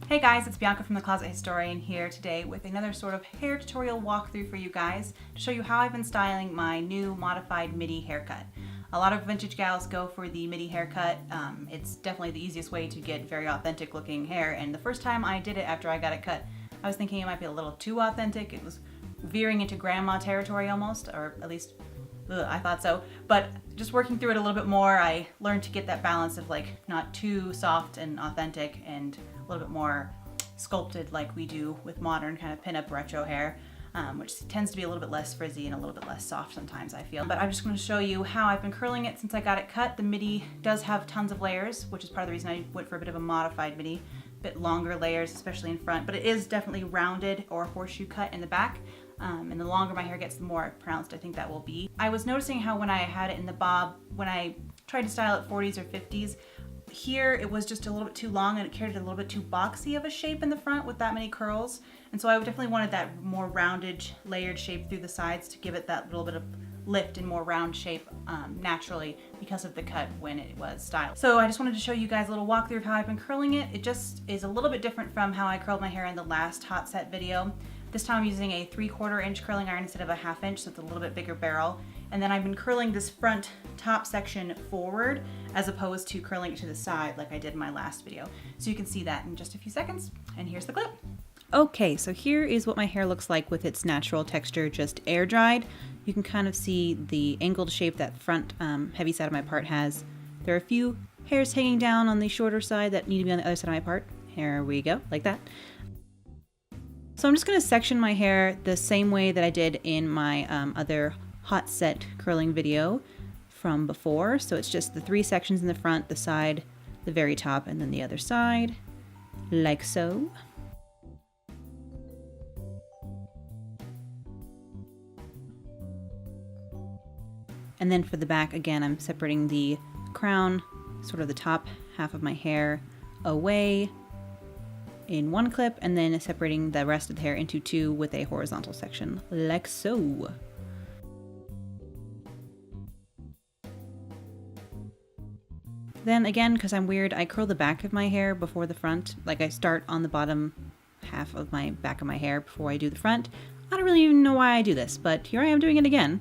Hey guys, it's Bianca from the Closet Historian here today with another sort of hair tutorial walkthrough for you guys to show you how I've been styling my new modified Middy haircut. A lot of vintage gals go for the Middy haircut. It's definitely the easiest way to get very authentic looking hair, and the first time I did it after I got it cut, I was thinking it might be a little too authentic. It was veering into grandma territory almost, or at least I thought so. But just working through it a little bit more, I learned to get that balance of like not too soft and authentic and a little bit more sculpted like we do with modern kind of pinup retro hair, which tends to be a little bit less frizzy and a little bit less soft sometimes, I feel. But I'm just going to show you how I've been curling it since I got it cut. The Middy does have tons of layers, which is part of the reason I went for a bit of a modified Middy. A bit longer layers, especially in front, but it is definitely rounded or horseshoe cut in the back. And the longer my hair gets, the more pronounced I think that will be. I was noticing how when I had it in the bob, when I tried to style it 40s or 50s, here it was just a little bit too long and it carried a little bit too boxy of a shape in the front with that many curls. And so I definitely wanted that more rounded, layered shape through the sides to give it that little bit of lift and more round shape naturally because of the cut when it was styled. So I just wanted to show you guys a little walkthrough of how I've been curling it. It just is a little bit different from how I curled my hair in the last hot set video. This time I'm using a 3/4 inch curling iron instead of a 1/2 inch, so it's a little bit bigger barrel. And then I've been curling this front top section forward as opposed to curling it to the side like I did in my last video. So you can see that in just a few seconds. And here's the clip. Okay, so here is what my hair looks like with its natural texture just air dried. You can kind of see the angled shape that front heavy side of my part has. There are a few hairs hanging down on the shorter side that need to be on the other side of my part. Here we go, like that. So I'm just going to section my hair the same way that I did in my other hot set curling video from before. So it's just the 3 sections in the front, the side, the very top, and then the other side, like so. And then for the back, again, I'm separating the crown, sort of the top half of my hair, away in one clip, and then separating the rest of the hair into 2 with a horizontal section, like so. Then again, because I'm weird, I curl the back of my hair before the front. Like I start on the bottom half of my back of my hair before I do the front. I don't really even know why I do this, but here I am doing it again.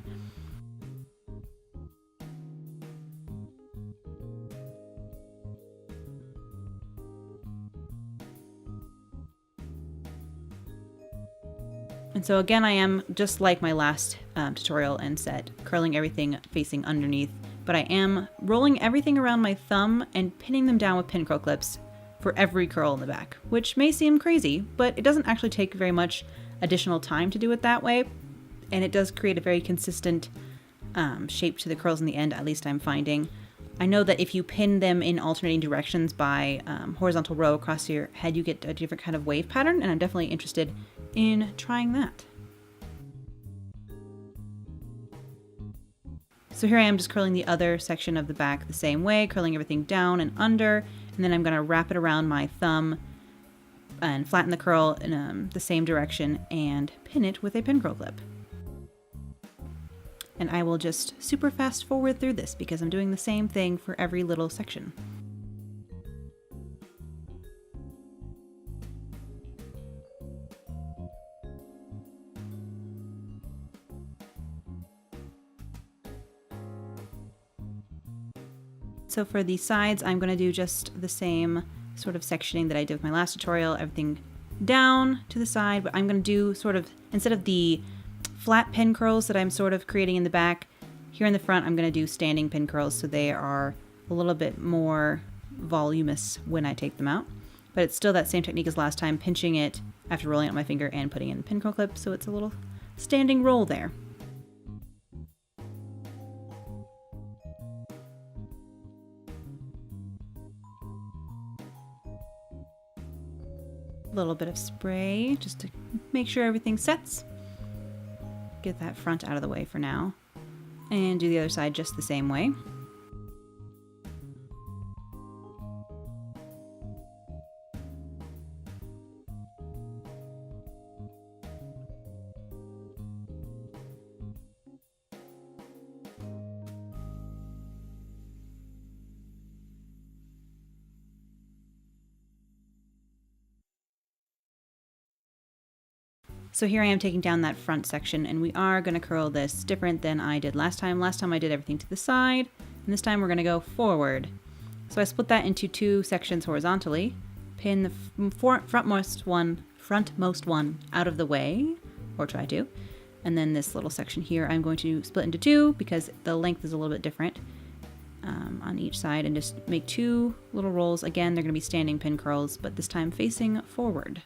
And so again, I am just like my last tutorial and set, curling everything facing underneath, but I am rolling everything around my thumb and pinning them down with pin curl clips for every curl in the back, which may seem crazy, but it doesn't actually take very much additional time to do it that way. And it does create a very consistent shape to the curls in the end, at least I'm finding. I know that if you pin them in alternating directions by horizontal row across your head, you get a different kind of wave pattern, and I'm definitely interested in trying that. So here I am just curling the other section of the back the same way, curling everything down and under, and then I'm going to wrap it around my thumb and flatten the curl in the same direction and pin it with a pin curl clip. And I will just super fast forward through this because I'm doing the same thing for every little section. So for the sides, I'm going to do just the same sort of sectioning that I did with my last tutorial, everything down to the side, but I'm going to do sort of, instead of the flat pin curls that I'm sort of creating in the back, here in the front I'm going to do standing pin curls so they are a little bit more voluminous when I take them out. But it's still that same technique as last time, pinching it after rolling it on my finger and putting in the pin curl clip, so it's a little standing roll there. A little bit of spray just to make sure everything sets. Get that front out of the way for now. And do the other side just the same way. So here I am taking down that front section, and we are going to curl this different than I did last time. Last time I did everything to the side, and this time we're going to go forward. So I split that into 2 sections horizontally, pin the frontmost one out of the way, or try to, and then this little section here I'm going to split into 2 because the length is a little bit different on each side, and just make 2 little rolls. Again, they're going to be standing pin curls, but this time facing forward.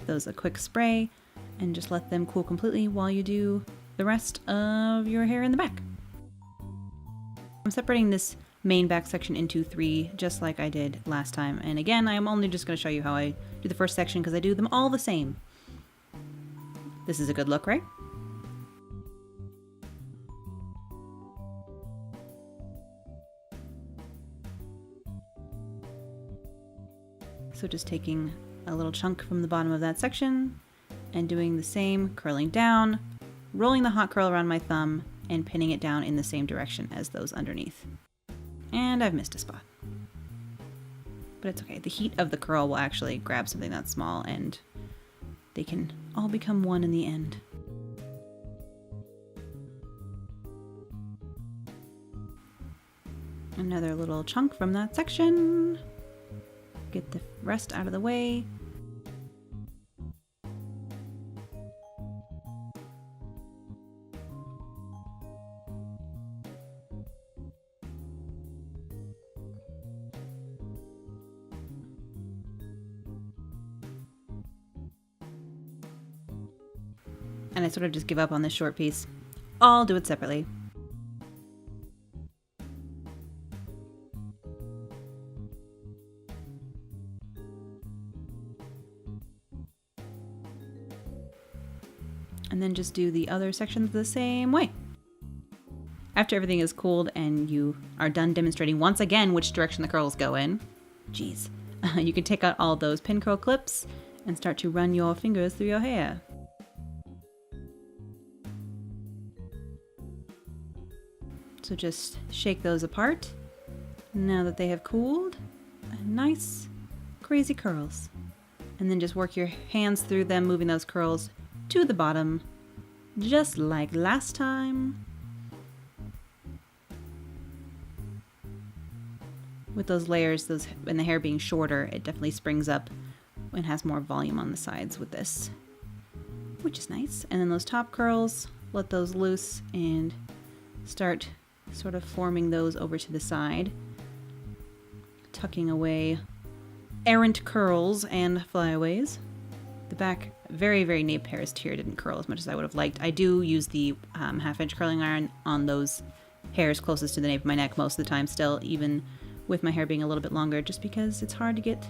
Those a quick spray and just let them cool completely while you do the rest of your hair in the back. I'm separating this main back section into 3 just like I did last time, and again I'm only just going to show you how I do the first section because I do them all the same. This is a good look, right? So just taking a little chunk from the bottom of that section and doing the same, curling down, rolling the hot curl around my thumb, and pinning it down in the same direction as those underneath. And I've missed a spot. But it's okay. The heat of the curl will actually grab something that's small and they can all become one in the end. Another little chunk from that section. Get the rest out of the way. And I sort of just give up on this short piece. I'll do it separately. And then just do the other sections the same way. After everything is cooled and you are done demonstrating once again which direction the curls go in, geez, you can take out all those pin curl clips and start to run your fingers through your hair. So just shake those apart. Now that they have cooled, nice crazy curls. And then just work your hands through them, moving those curls to the bottom, just like last time. With those layers, and the hair being shorter, it definitely springs up and has more volume on the sides with this, which is nice. And then those top curls, let those loose and start sort of forming those over to the side, tucking away errant curls and flyaways. The back, very, very nape hairs here didn't curl as much as I would have liked. I do use the half-inch curling iron on those hairs closest to the nape of my neck most of the time still, even with my hair being a little bit longer, just because it's hard to get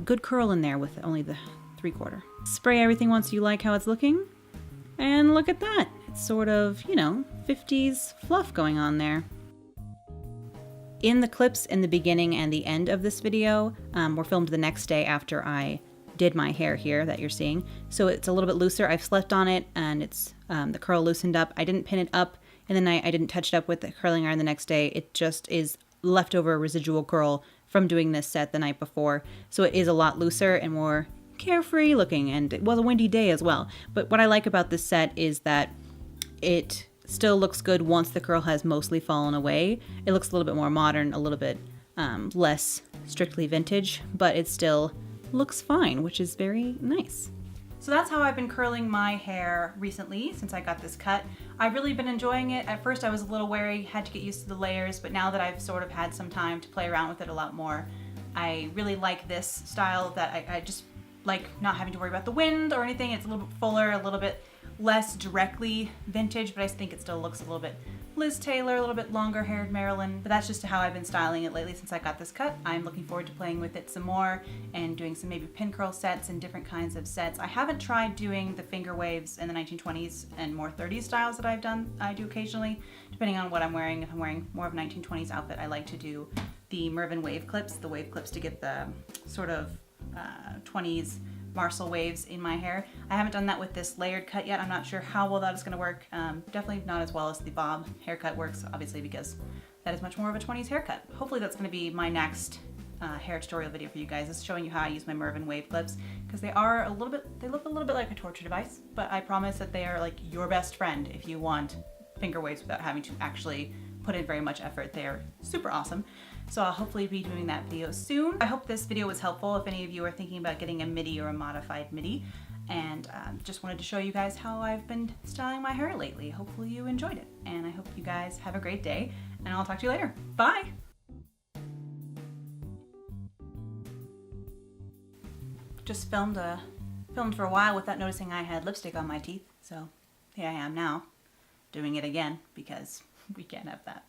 good curl in there with only the 3/4. Spray everything once you like how it's looking, and look at that. It's sort of, 50s fluff going on there. In the clips in the beginning and the end of this video were filmed the next day after I did my hair here that you're seeing. So it's a little bit looser. I've slept on it and it's the curl loosened up. I didn't pin it up in the night. I didn't touch it up with the curling iron the next day. It just is leftover residual curl from doing this set the night before. So it is a lot looser and more carefree looking, and it was a windy day as well. But what I like about this set is that it still looks good once the curl has mostly fallen away. It looks a little bit more modern, a little bit less strictly vintage, but it still looks fine, which is very nice. So that's how I've been curling my hair recently since I got this cut. I've really been enjoying it. At first I was a little wary, had to get used to the layers, but now that I've sort of had some time to play around with it a lot more, I really like this style that I just like not having to worry about the wind or anything. It's a little bit fuller, a little bit less directly vintage, but I think it still looks a little bit Liz Taylor, a little bit longer haired Marilyn. But that's just how I've been styling it lately since I got this cut. I'm looking forward to playing with it some more and doing some maybe pin curl sets and different kinds of sets. I haven't tried doing the finger waves in the 1920s and more 30s styles that I do occasionally, depending on what I'm wearing. If I'm wearing more of a 1920s outfit, I like to do the Mervyn wave clips, to get the sort of 20s Marcel waves in my hair. I haven't done that with this layered cut yet. I'm not sure how well that is going to work. Definitely not as well as the bob haircut works, obviously, because that is much more of a 20s haircut. Hopefully that's going to be my next hair tutorial video for you guys. It's showing you how I use my Mervyn wave clips, because they look a little bit like a torture device, but I promise that they are like your best friend if you want finger waves without having to actually put in very much effort. They're super awesome. So I'll hopefully be doing that video soon. I hope this video was helpful if any of you are thinking about getting a Middy or a modified Middy. And just wanted to show you guys how I've been styling my hair lately. Hopefully you enjoyed it. And I hope you guys have a great day. And I'll talk to you later. Bye! Just filmed for a while without noticing I had lipstick on my teeth. So here I am now, doing it again because we can't have that.